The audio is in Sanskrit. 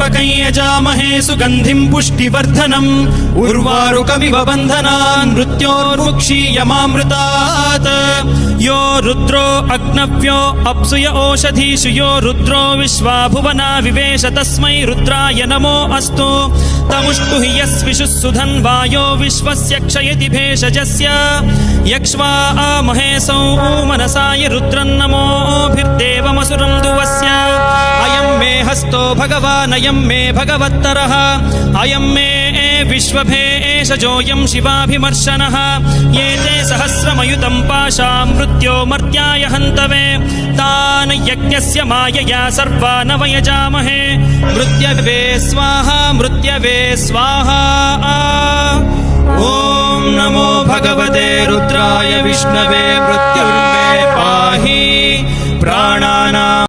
त्र्यम्बकं यजामहे सुगन्धिं पुष्टिवर्धनम् उर्वारुकमिव बन्धनान् मृत्योर्मुक्षीयमामृतात् यो रुद्रो अग्नव्यो अप्सुय ओषधीषु यो रुद्रो विश्वा भुवना विवेश तस्मै रुद्राय नमो अस्तु तमुष्टु हि यस्विषुः सुधन्वायो विश्वस्य क्षयति भेषजस्य यक्ष्वा महेशौ मनसाय रुद्रन्नमोभिर्देवमसुरं दुवस्य अयं मे हस्तो भगवान् अयं मे भगवत्तरः अयं मे विश्वभेषजोऽयं शिवाभिमर्शनः ये ते सहस्रमयुतं पाशा मृत्यो मर्त्याय हन्तवे तान् यज्ञस्य मायया सर्वान् वयजामहे मृत्यवे स्वाहा मृत्यवे स्वाहा ॐ नमो भगवते रुद्राय विष्णवे मृत्युर्मे पाहि प्राणानां